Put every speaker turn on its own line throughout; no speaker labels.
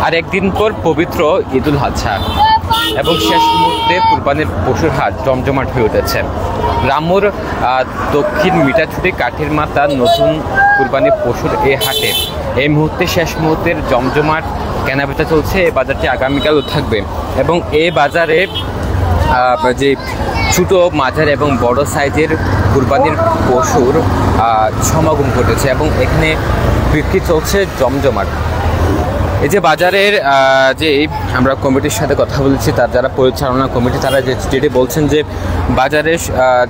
আর একদিন পর পবিত্র ঈদুল আজহা এবং শেষ মুহূর্তে কুরবানির পশুর হাট জমজমাট হয়ে উঠেছে। রামুর দক্ষিণ মিঠাছড়ি কাঠির মাথা নতুন কুরবানির পশুর এই হাটে এই মুহূর্তে শেষ মুহূর্তের জমজমাট কেনাবেচা চলছে। এই বাজারটি আগামীকালও থাকবে এবং এই বাজারে যে ছোটো মাঝার এবং বড় সাইজের কুরবানির পশুর সমাগম ঘটেছে এবং এখানে বিক্রি চলছে জমজমাট। এই যে বাজারের যে আমরা কমিটির সাথে কথা বলেছি, তার যারা পরিচালনা কমিটি তারা যেটি বলছেন যে বাজারে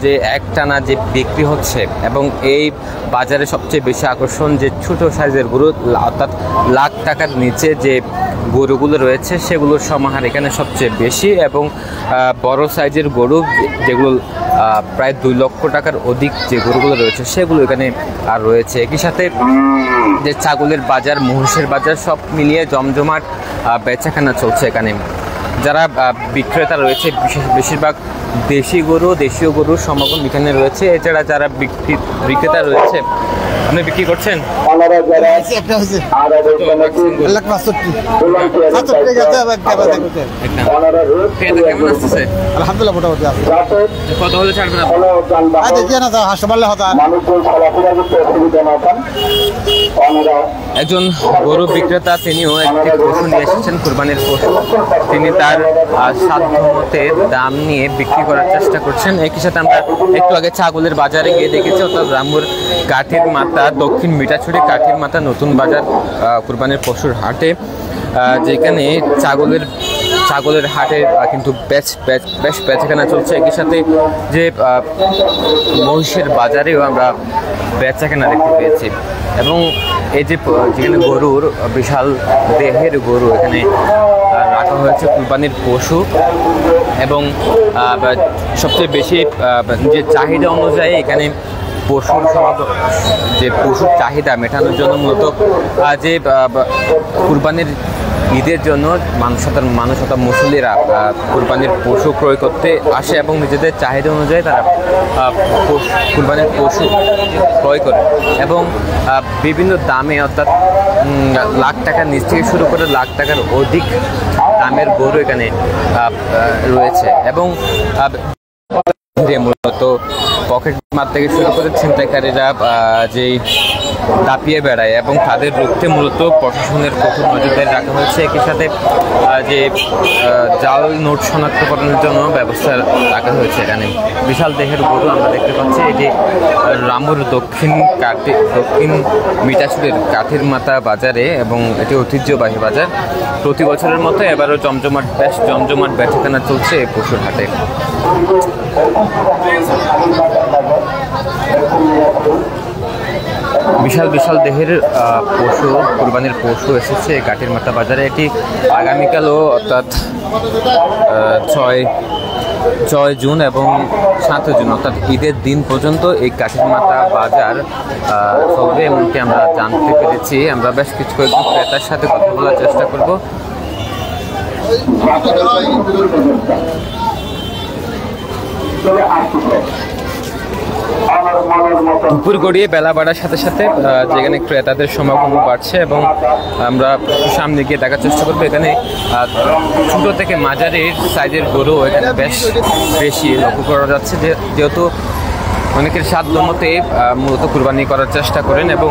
যে একটানা যে বিক্রি হচ্ছে এবং এই বাজারে সবচেয়ে বেশি আকর্ষণ যে ছোটো সাইজের গরু, অর্থাৎ লাখ টাকার নিচে যে গরুগুলো রয়েছে সেগুলোর সমাহার এখানে সবচেয়ে বেশি এবং বড় সাইজের গরু যেগুলো প্রায় 2 লক্ষ টাকার অধিক যে গরুগুলো রয়েছে সেগুলো এখানে আর রয়েছে। একই সাথে যে ছাগলের বাজার, মহিষের বাজার সব মিলিয়ে জমজমাট বেচাকেনা চলছে এখানে। যারা বিক্রেতা রয়েছে বেশিরভাগ দেশীয় গরুর সমাগম এখানে রয়েছে। এছাড়া যারা বিক্রেতা রয়েছে, আপনি বিক্রি করছেন
আলহামদুলিল্লাহ মোটামুটি
কত হলে ছাড়বেন? একজন গরু বিক্রেতা, তিনিও একটি পশু নিয়ে এসেছেন কুরবানির পশু। তিনি তার সাধ্যমতে দাম নিয়ে বিক্রি করার চেষ্টা করছেন। একই সাথে আমরা একটু আগে ছাগলের বাজারে গিয়ে দেখেছি, অর্থাৎ রামপুর কাঠির মাথা দক্ষিণ মিঠাছড়ি কাঠির মাথা নতুন বাজার কুরবানির পশুর হাটে, যেখানে ছাগলের হাটে কিন্তু বেশ বেচাকেনা চলছে। একই সাথে যে মহিষের বাজারেও আমরা বেচাকেনা দেখতে পেয়েছি এবং এই যে যেখানে গরুর বিশাল দেহের গরু এখানে রাখা হয়েছে কুরবানির পশু এবং সবচেয়ে বেশি যে চাহিদা অনুযায়ী এখানে পশুর চাহিদা মেটানোর জন্য মূলত যে কুরবানির ঈদের জন্য মানুষ অর্থাৎ মুসল্লিরা কুরবানির পশু ক্রয় করতে আসে এবং নিজেদের চাহিদা অনুযায়ী তারা কুরবানির পশু ক্রয় করে এবং বিভিন্ন দামে, অর্থাৎ লাখ টাকার নিচ থেকে শুরু করে লাখ টাকার অধিক দামের গরু এখানে রয়েছে এবং মূলত পকেট মার থেকে শুরু করে ছিনতাইকারীরা যেই দাপিয়ে বেড়ায় এবং তাদের রুখতে মূলত প্রশাসনের কঠোর নজরদারি রাখা হয়েছে। একই সাথে যে জাল নোট শনাক্তকরণের জন্য ব্যবস্থা রাখা হয়েছে। এখানে বিশাল দেহের গরু আমরা দেখতে পাচ্ছি। এটি রামুর দক্ষিণ মিঠাছড়ির কাঠির মাথা বাজারে এবং এটি ঐতিহ্যবাহী বাজার। প্রতি বছরের মতো এবারও জমজমাট বেচাকেনা চলছে এই পশুর হাটে। বিশাল দেহের পশু, কুরবানির পশু এসেছে কাঠির মাথা বাজারে। এটি আগামীকালও অর্থাৎ 6 জুন এবং 7 জুন অর্থাৎ ঈদের দিন পর্যন্ত এই কাঠির মাথা বাজার চলবে এমনকি আমরা জানতে পেরেছি। আমরা বেশ কয়েকজন ক্রেতার সাথে কথা বলার চেষ্টা করব। দুপুর গড়িয়ে বেলা বাড়ার সাথে সাথে যেখানে ক্রেতাদের সমাগম বাড়ছে এবং আমরা সামনে গিয়ে দেখার চেষ্টা করবো। এখানে ছোট থেকে মাঝারি সাইজের গরু এখানে বেশ বেশি লক্ষ্য করা যাচ্ছে, যেহেতু অনেকের সাধ্য মতে মূলত কুরবানি করার চেষ্টা করেন এবং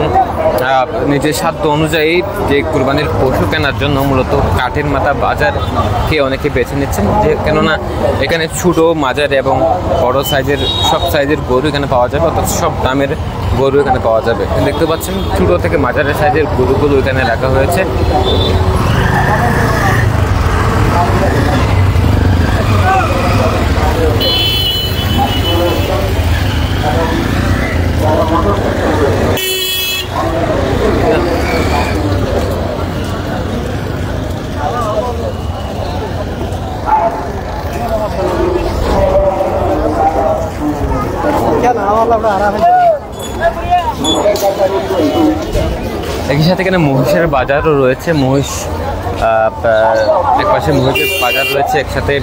নিজের সাধ্য অনুযায়ী যে কুরবানির পশু কেনার জন্য মূলত কাঠের মাথা বাজারকে অনেকে বেছে নিচ্ছেন, যে কেননা এখানে ছোটো মাঝারি এবং বড় সাইজের সব সাইজের গরু এখানে পাওয়া যাবে, অর্থাৎ সব দামের গরু এখানে পাওয়া যাবে। দেখতে পাচ্ছেন ছোটো থেকে মাঝারি সাইজের গরুগুলো এখানে রাখা হয়েছে। একই সাথে এখানে মহিষের বাজারও রয়েছে। একপাশে মহিষের বাজার রয়েছে, একসাথে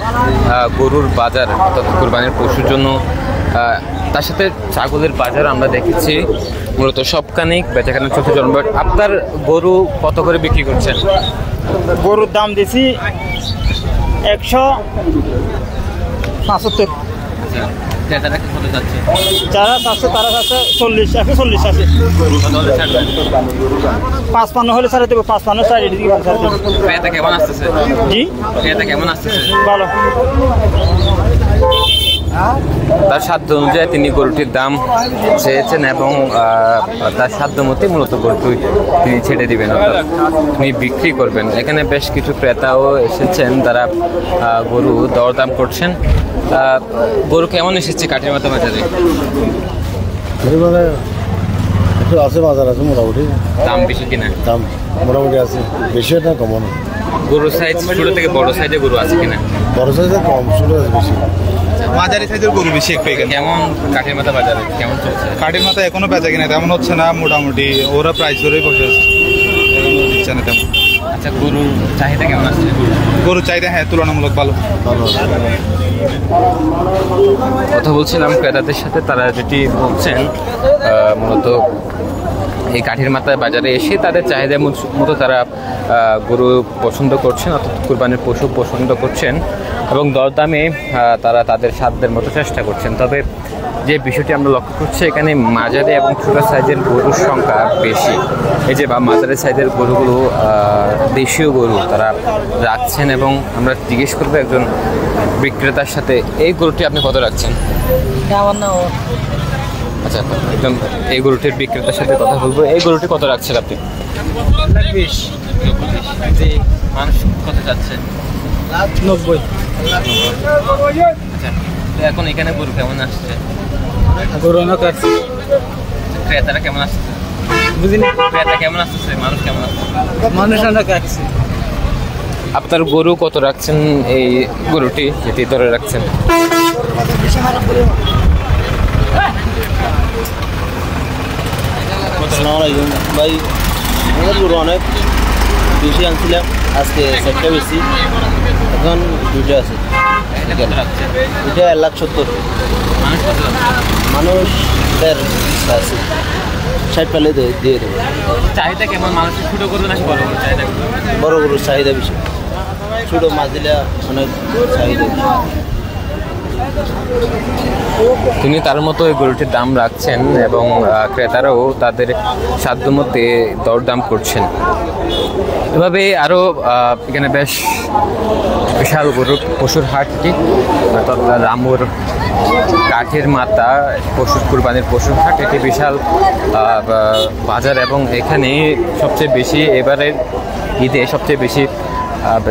গরুর বাজার অর্থাৎ কুরবানির পশুর জন্য তার সাথে ছাগলের বাজার আমরা দেখেছি মূলত সবখানেই বেচাকেনা চলছে জনবট। আপনার গরু কত করে বিক্রি করছেন?
গরুর দাম দিছি 175।
ক্রেতারা কত যাচ্ছে?
যারা চাচ্ছে তারা চাচ্ছে 40, 140 আছে। 55 হলে ছাড়ে দেবো, 55 ছাড়ে দিকে ছাড়ে দেবো।
ক্রেতা কেমন আসতেছে?
জি,
ক্রেতা কেমন আসতেছে?
ভালো।
তার সাধ্য অনুযায়ী তিনি গরুটির দাম চেয়েছেন এবং তার সাধ্য মতে মূলত গরুটি তিনি ছেড়ে দিবেন, অর্থাৎ তিনি বিক্রি করবেন। এখানে বেশ কিছু ক্রেতাও এসেছেন, তারা গরু দরদাম করছেন। গরু কেমন এসেছে কাঠির মাথা বাজারে?
আছে, বাজার আছে মোটামুটি।
দাম বেশি কিনা?
দাম মোটামুটি আছে, বেশি না কম না।
গরুর সাইজ ছোট থেকে বড় সাইজে গরু আছে কিনা?
বড় সাইজে কম, ছোট আছে বেশি।
মাঝারি সাইজের গরু বেশি একটু এখানে।
কেমন কাঠির মাথা বাজারে কেমন চলছে?
কাঠের মাথা এখনো বেচা কিনা তেমন হচ্ছে না, মোটামুটি ওরা প্রাইস ধরেই বসে আছে, এখনো দিচ্ছে না তেমন।
আচ্ছা, গরুর চাহিদা কেমন আসছে?
গরুর চাহিদা হ্যাঁ তুলনামূলক ভালো।
কথা বলছিলাম ক্রেতাদের সাথে, তারা যেটি বলছেন মূলত এই কাঠির মাথায় বাজারে এসে তাদের চাহিদা মতো তারা গরু পছন্দ করছেন, অর্থাৎ কুরবানির পশু পছন্দ করছেন এবং দরদামে তারা তাদের সাধ্যের মতো চেষ্টা করছেন। তবে যে বিষয়টি আমরা লক্ষ্য করছি, এখানে মাঝারি এবং ছোটো সাইজের গরুর সংখ্যা বেশি। এই যে মাঝারি সাইজের গরুগুলো দেশীয় গরু তারা রাখছেন এবং আমরা জিজ্ঞেস করবো একজন বিক্রেতার সাথে, এই গরুটি আপনি কত রাখছেন? আচ্ছা, একদম এই গরুটির বিক্রেতার সাথে কথা বলবো। এই গরুটি কত রাখছেন আপনি?
20।
জি, মানুষ কত যাচ্ছে?
90।
আচ্ছা, এখন এখানে গরু কেমন আসছে?
গরু অনেক আছে।
ক্রেতারা কেমন আসছে?
বুঝিনি,
ক্রেতা কেমন আসতেছে? মানুষ কেমন আসছে?
মানুষ অনেক আছে।
আপনার গরু কত রাখছেন? এই গরুটি যেটি ধরে রাখছেন?
ভাই আমাদের গরু অনেক বেশি আনছিলাম, আজকে 4টা বেশি, এখন 2টা আছে। এটা 1,70,000।
মানুষ কত যাচ্ছে?
মানুষ 1.5 আছে, 60 পালে দিয়ে দেবো।
চাহিদা কেমন? মানুষের ছোটো গরু নাকি বড় গরু চাহিদা?
বড় গরুর চাহিদা বেশি, ছোটো মাছ দিলে অনেক চাহিদা বেশি।
তিনি তার মতো এই গরুটির দাম রাখছেন এবং ক্রেতারাও তাদের সাধ্যমতে দরদাম করছেন। এভাবে আরও এখানে বেশ বিশাল গরুর পশুর হাটটি, অর্থাৎ রামুর কাঠের মাথা পশুর কুরবানির পশুর হাট, এটি বিশাল বাজার এবং এখানে সবচেয়ে বেশি এবারের ঈদে সবচেয়ে বেশি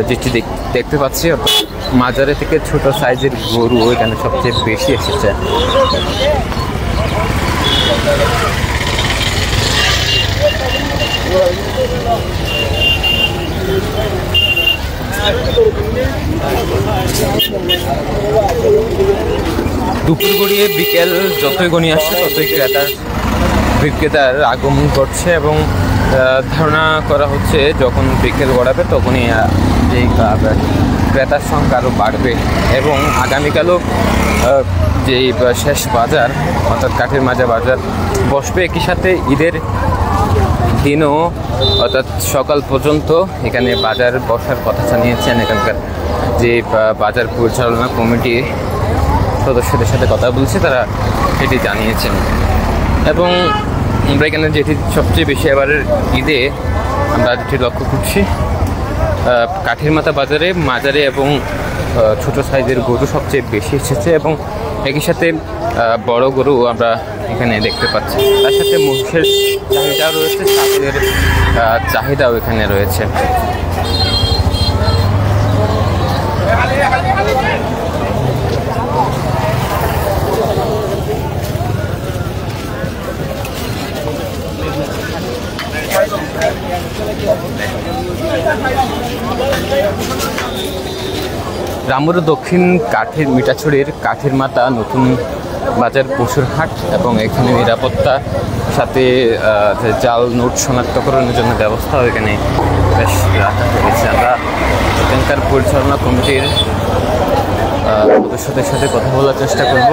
যেটি দেখতে পাচ্ছি মাজারে থেকে ছোট সাইজের গরু এখানে সবচেয়ে বেশি এসেছে। দুপুর গড়িয়ে বিকেল যতই গণিয়ে আসছে ততই বিক্রেতার আগমন ঘটছে এবং ধারণা করা হচ্ছে যখন বিকেল গড়াবে তখনই যেই ক্রেতার সংখ্যা আরও বাড়বে এবং আগামীকালও যেই শেষ বাজার অর্থাৎ কাঠের মাজা বাজার বসবে। একই সাথে ঈদের দিনও অর্থাৎ সকাল পর্যন্ত এখানে বাজার বসার কথা জানিয়েছেন এখানকার যে বাজার পরিচালনা কমিটির সদস্যদের সাথে কথা বলছে, তারা এটি জানিয়েছেন। এবং আমরা এখানে যেটি সবচেয়ে বেশি এবারের ঈদে আমরা যেটি লক্ষ্য করছি, কাঠের মাথা বাজারে মাঝারি এবং ছোট সাইজের গরু সবচেয়ে বেশি এসেছে এবং একই সাথে বড় গরু আমরা এখানে দেখতে পাচ্ছি। তার সাথে মহিষের চাহিদাও রয়েছে, ছাগলের চাহিদাও এখানে রয়েছে। রামুর দক্ষিণ কাঠের মিঠাছড়ির কাঠের মাথা নতুন বাজার পশুর হাট এবং এখানে নিরাপত্তা সাথে জাল নোট শনাক্তকরণের জন্য ব্যবস্থাও এখানে বেশ রাখা হয়েছে। আমরা এখানকার পরিচালনা কমিটির সদস্যদের সাথে কথা বলার চেষ্টা করব।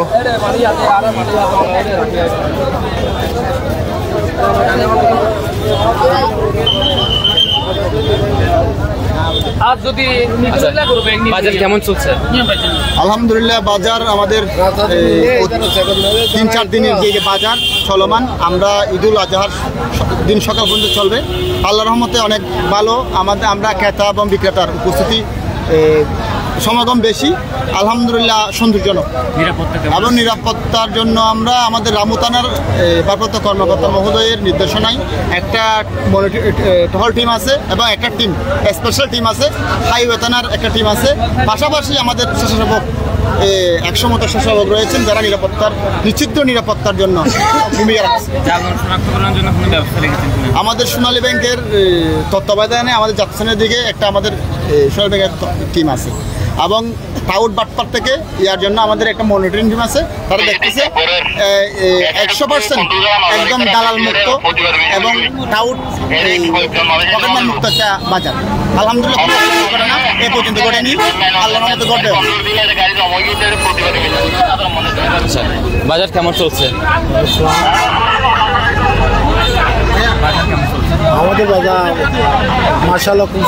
বাজার কেমন চলছে?
আলহামদুলিল্লাহ বাজার আমাদের 3-4 দিনের যে বাজার চলমান, আমরা ঈদুল আজহার দিন সকাল পর্যন্ত চলবে। আল্লাহর রহমতে অনেক ভালো, আমরা ক্রেতা এবং বিক্রেতার উপস্থিতি সমাগম বেশি, আলহামদুলিল্লাহ সন্তোষজনক। এবং নিরাপত্তার জন্য আমরা আমাদের রামু থানার ভারপ্রাপ্ত কর্মকর্তা মহোদয়ের নির্দেশনায় একটা টহল টিম আছে এবং একটা টিম স্পেশাল টিম আছে, হাইওয়ে থানার একটা টিম আছে, পাশাপাশি আমাদের স্বেচ্ছাসেবক 100 মতো স্বেচ্ছাসেবক রয়েছেন যারা নিশ্চিত নিরাপত্তার জন্য ভূমিকা রাখছে। আমাদের সোনালী ব্যাংকের তত্ত্বাবধানে আমাদের যাত্রানের দিকে একটা আমাদের সোনালী ব্যাংকের টিম আছে এবং টাউট বাটপার থেকে ইয়ার জন্য আমাদের একটা মনিটরিং টিম আছে। তারা দেখতেছে 100% একদম দালাল মুক্ত এবং টাউট পকেটমার মুক্ত একটা বাজার। আলহামদুলিল্লাহ ঘটনা এ পর্যন্ত ঘটেনি, আল্লাহর মতো ঘটবে।
আচ্ছা, বাজার কেমন চলছে?
আমাদের বাজার মাশাআল্লাহ খুব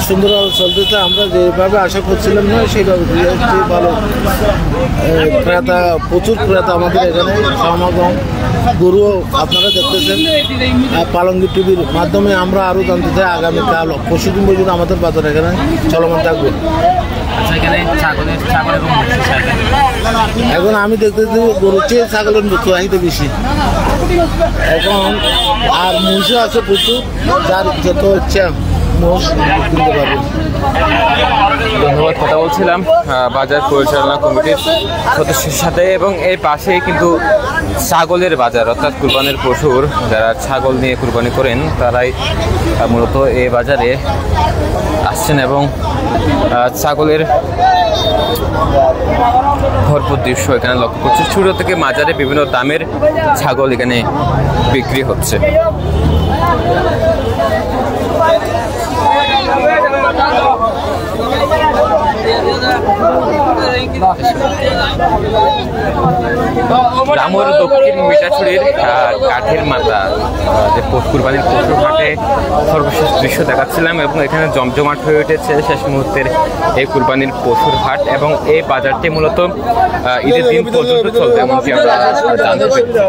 সুন্দর চলতেছে। আমরা যেভাবে আশা করছিলাম না সেইভাবে ভালো ক্রেতা, প্রচুর ক্রেতা আমাদের এখানে সমাগম। গরু আপনারা দেখতেছেন পালঙ্গি টিভির মাধ্যমে, আমরা আরও জানতে চাই আগামীকাল পরশুদিন পর্যন্ত আমাদের বাজার এখানে চলমান থাকবে। এখন আমি দেখতেছি গরুর চেয়ে ছাগলের চাহিদা বেশি এখন, আর মহিষও আছে প্রচুর, যার যত ইচ্ছা মোষ কিনতে পারবে।
ধন্যবাদ। কথা বলছিলাম বাজার পরিচালনা কমিটির সদস্যের সাথে, এবং এর পাশেই কিন্তু ছাগলের বাজার, অর্থাৎ কুরবানির পশুর যারা ছাগল নিয়ে কুরবানি করেন তারাই মূলত এই বাজারে আসছেন এবং ছাগলের ভরপুর দৃশ্য এখানে লক্ষ্য করছি। ছোট থেকে মাজারে বিভিন্ন দামের ছাগল এখানে বিক্রি হচ্ছে। রামুর দক্ষিণ মিঠাছড়ির কাঠের মাথা যে কুরবানির পশুর হাটে সর্বশেষ দৃশ্য দেখাচ্ছিলাম, এবং এখানে জমজমাট হয়ে উঠেছে শেষ মুহূর্তের এই কুরবানির পশুর হাট, এবং এই বাজারটি মূলত ঈদের দিন পর্যন্ত চলবে এমনকি আমরা জানতে পেরেছি।